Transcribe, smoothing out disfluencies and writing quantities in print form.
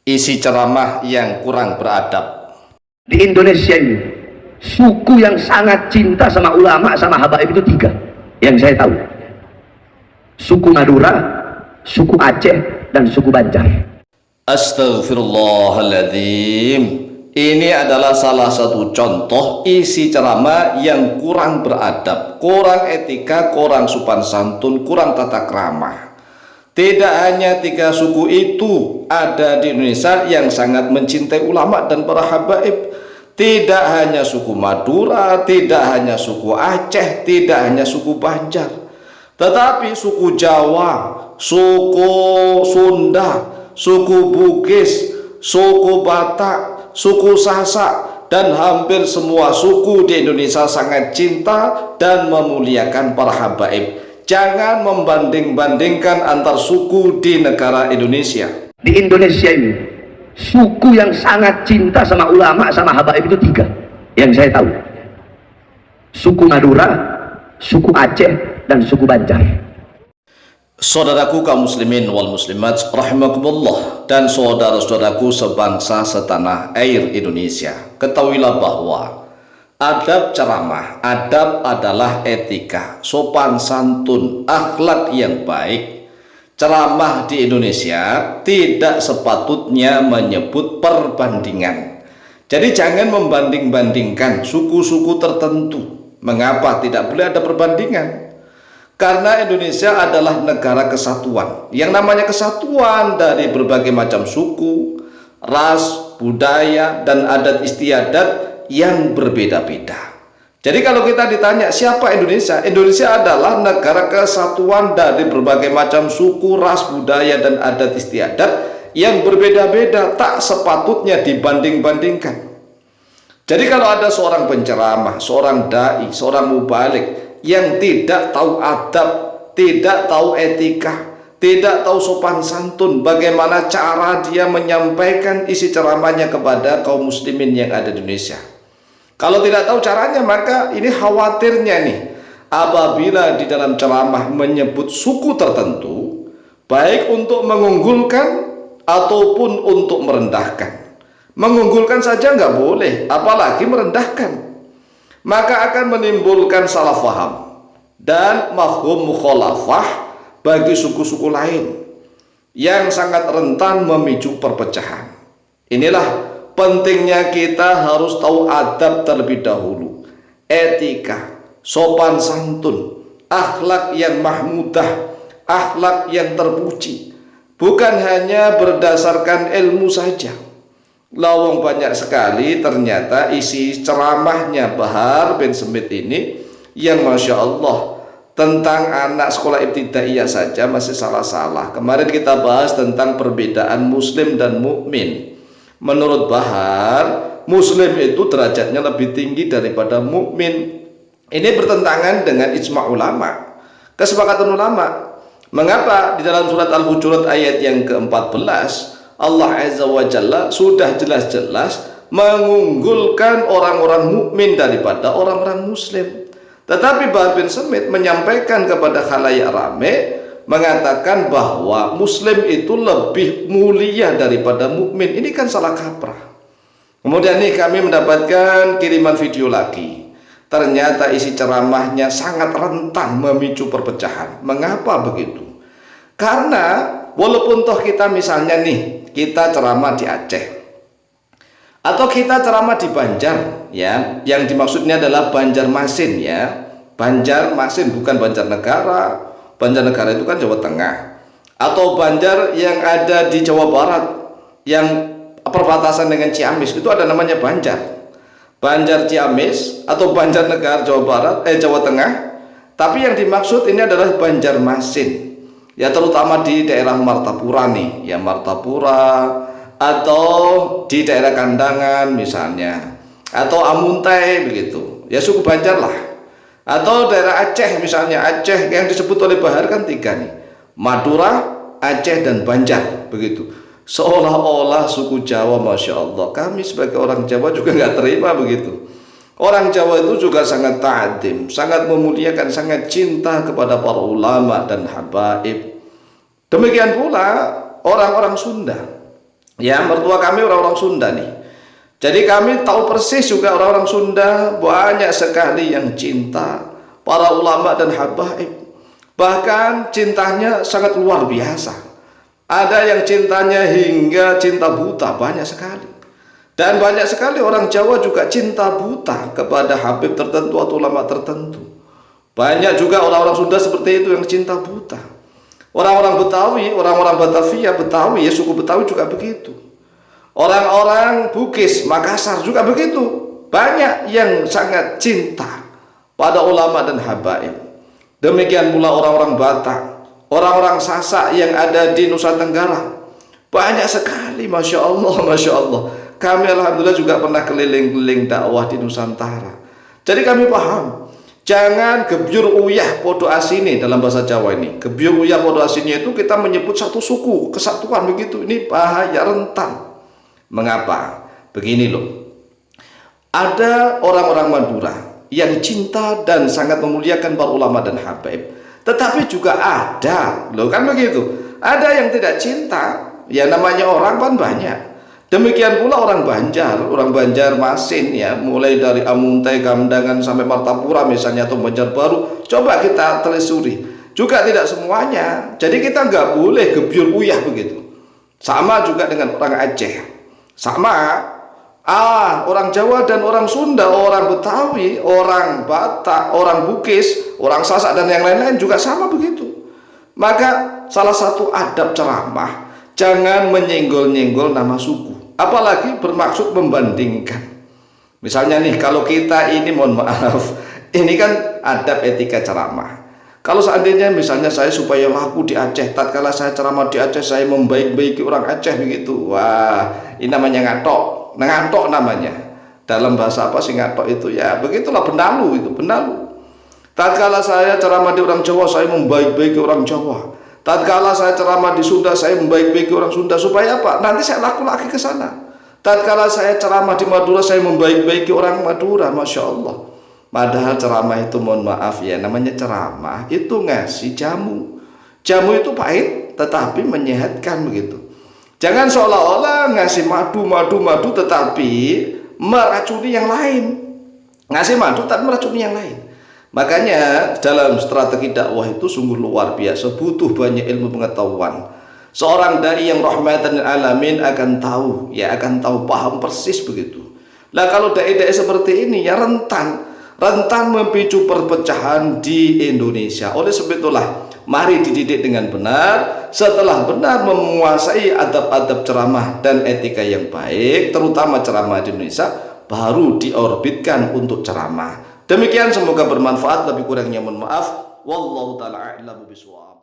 isi ceramah yang kurang beradab. Di Indonesia ini suku yang sangat cinta sama ulama sama habaib itu tiga yang saya tahu: suku Madura, suku Aceh, dan suku Banjar. Astaghfirullahaladzim. Ini adalah salah satu contoh isi ceramah yang kurang beradab, kurang etika, kurang sopan santun, kurang tata krama. Tidak hanya tiga suku itu ada di Indonesia yang sangat mencintai ulama dan para habaib. Tidak hanya suku Madura, tidak hanya suku Aceh, tidak hanya suku Banjar, tetapi suku Jawa, suku Sunda, suku Bugis, suku Batak, suku Sasak, dan hampir semua suku di Indonesia sangat cinta dan memuliakan para habaib. Jangan membanding-bandingkan antar suku di negara Indonesia. Di Indonesia ini suku yang sangat cinta sama ulama sama habaib itu tiga yang saya tahu: suku Madura, suku Aceh, dan suku Banjar. Saudaraku kaum muslimin wal muslimat rahimakumullah, dan saudara-saudaraku sebangsa setanah air Indonesia, ketahuilah bahwa adab ceramah, adab adalah etika, sopan santun, akhlak yang baik. Ceramah di Indonesia tidak sepatutnya menyebut perbandingan. Jadi jangan membanding-bandingkan suku-suku tertentu. Mengapa tidak boleh ada perbandingan? Karena Indonesia adalah negara kesatuan. Yang namanya kesatuan dari berbagai macam suku, ras, budaya, dan adat istiadat yang berbeda-beda. Jadi kalau kita ditanya siapa Indonesia? Indonesia adalah negara kesatuan dari berbagai macam suku, ras, budaya, dan adat istiadat yang berbeda-beda, tak sepatutnya dibanding-bandingkan. Jadi kalau ada seorang penceramah, seorang dai, seorang mubalik yang tidak tahu adab, tidak tahu etika, tidak tahu sopan santun, bagaimana cara dia menyampaikan isi ceramahnya kepada kaum muslimin yang ada di Indonesia. Kalau tidak tahu caranya, maka ini khawatirnya nih, apabila di dalam ceramah menyebut suku tertentu, baik untuk mengunggulkan ataupun untuk merendahkan. Mengunggulkan saja nggak boleh, apalagi merendahkan. Maka akan menimbulkan salah faham dan mafhum mukhalafah bagi suku-suku lain yang sangat rentan memicu perpecahan. Inilah pentingnya kita harus tahu adab terlebih dahulu, etika, sopan santun, akhlak yang mahmudah, akhlak yang terpuji, bukan hanya berdasarkan ilmu saja. Lawang banyak sekali ternyata isi ceramahnya Bahar bin Smith ini yang Masya Allah tentang anak sekolah ibtidaiyah saja masih salah-salah. Kemarin kita bahas tentang perbedaan muslim dan mukmin. Menurut Bahar, muslim itu derajatnya lebih tinggi daripada mukmin. Ini bertentangan dengan ijma ulama, kesepakatan ulama. Mengapa? Di dalam surat Al-Hujurat ayat yang ke-14 Allah Azza wa Jalla sudah jelas-jelas mengunggulkan orang-orang mukmin daripada orang-orang muslim. Tetapi Bahar bin Smith menyampaikan kepada khalayak ramai, mengatakan bahwa muslim itu lebih mulia daripada mukmin. Ini kan salah kaprah. Kemudian nih kami mendapatkan kiriman video lagi. Ternyata isi ceramahnya sangat rentan memicu perpecahan. Mengapa begitu? Karena walaupun toh kita misalnya nih, kita ceramah di Aceh atau kita ceramah di Banjar, ya, yang dimaksudnya adalah Banjarmasin, ya. Banjarmasin bukan Banjarnegara. Banjarnegara itu kan Jawa Tengah, atau Banjar yang ada di Jawa Barat yang perbatasan dengan Ciamis, itu ada namanya Banjar. Banjar Ciamis atau Banjarnegara Jawa Barat, Jawa Tengah. Tapi yang dimaksud ini adalah Banjarmasin, ya, terutama di daerah Martapura nih, ya, Martapura, atau di daerah Kandangan misalnya, atau Amuntai begitu, ya, suku Banjar lah. Atau daerah Aceh misalnya, Aceh yang disebut oleh Bahar kan tiga nih, Madura, Aceh, dan Banjar begitu. Seolah-olah suku Jawa, Masya Allah, kami sebagai orang Jawa juga nggak terima begitu. Orang Jawa itu juga sangat ta'adim, sangat memuliakan, sangat cinta kepada para ulama dan habaib. Demikian pula orang-orang Sunda. Ya, mertua kami orang-orang Sunda nih. Jadi kami tahu persis juga orang-orang Sunda banyak sekali yang cinta para ulama dan habaib. Bahkan cintanya sangat luar biasa. Ada yang cintanya hingga cinta buta, banyak sekali. Dan banyak sekali orang Jawa juga cinta buta kepada habib tertentu atau ulama tertentu. Banyak juga orang-orang Sunda seperti itu yang cinta buta. Orang-orang Betawi, orang-orang Batavia, Betawi, ya suku Betawi juga begitu. Orang-orang Bugis, Makassar juga begitu. Banyak yang sangat cinta pada ulama dan habaib. Demikian pula orang-orang Batak, orang-orang Sasak yang ada di Nusa Tenggara. Banyak sekali, Masya Allah, Masya Allah. Kami alhamdulillah juga pernah keliling-keliling dakwah di Nusantara. Jadi kami paham, jangan gebyur uyah podo asini dalam bahasa Jawa ini. Gebyur uyah podo asini itu kita menyebut satu suku, kesatuan begitu. Ini bahaya, rentan. Mengapa? Begini loh. Ada orang-orang Madura yang cinta dan sangat memuliakan para ulama dan habaib, tetapi juga ada loh, kan begitu, ada yang tidak cinta. Ya namanya orang kan banyak. Demikian pula orang Banjarmasin ya, mulai dari Amuntai, Gamdangan sampai Martapura misalnya, atau Banjarbaru, coba kita telusuri, juga tidak semuanya. Jadi kita nggak boleh gebyur uyah begitu. Sama juga dengan orang Aceh, sama orang Jawa dan orang Sunda, orang Betawi, orang Batak, orang Bugis, orang Sasak dan yang lain-lain juga sama begitu. Maka salah satu adab ceramah, jangan menyenggol-nyenggol nama suku, apalagi bermaksud membandingkan. Misalnya nih, kalau kita ini, mohon maaf, ini kan adab etika ceramah. Kalau seandainya misalnya saya supaya laku di Aceh, tatkala saya ceramah di Aceh saya membaik-baiki orang Aceh begitu, wah ini namanya ngatok. Ngatok namanya. Dalam bahasa apa sih ngatok itu? Ya begitulah, benalu itu, benalu. Tatkala saya ceramah di orang Jawa, saya membaik-baiki orang Jawa. Tatkala saya ceramah di Sunda, saya membaik-baiki orang Sunda. Supaya apa? Nanti saya laku lagi ke sana. Tatkala saya ceramah di Madura, saya membaik-baiki orang Madura. Masya Allah. Padahal ceramah itu, mohon maaf ya, namanya ceramah itu ngasih jamu. Jamu itu pahit tetapi menyehatkan begitu. Jangan seolah-olah ngasih madu tetapi meracuni yang lain. Ngasih madu tapi meracuni yang lain. Makanya dalam strategi dakwah itu sungguh luar biasa, butuh banyak ilmu pengetahuan. Seorang dai yang rahmatan lil alamin akan tahu, ya akan tahu, paham persis begitu. Nah kalau dai-dai seperti ini ya rentan memicu perpecahan di Indonesia. Oleh sebab itulah mari dididik dengan benar. Setelah benar menguasai adab-adab ceramah dan etika yang baik, terutama ceramah di Indonesia, baru diorbitkan untuk ceramah. Demikian, semoga bermanfaat. Lebih kurangnya mohon maaf. Wallahu ta'ala a'lamu bishawab.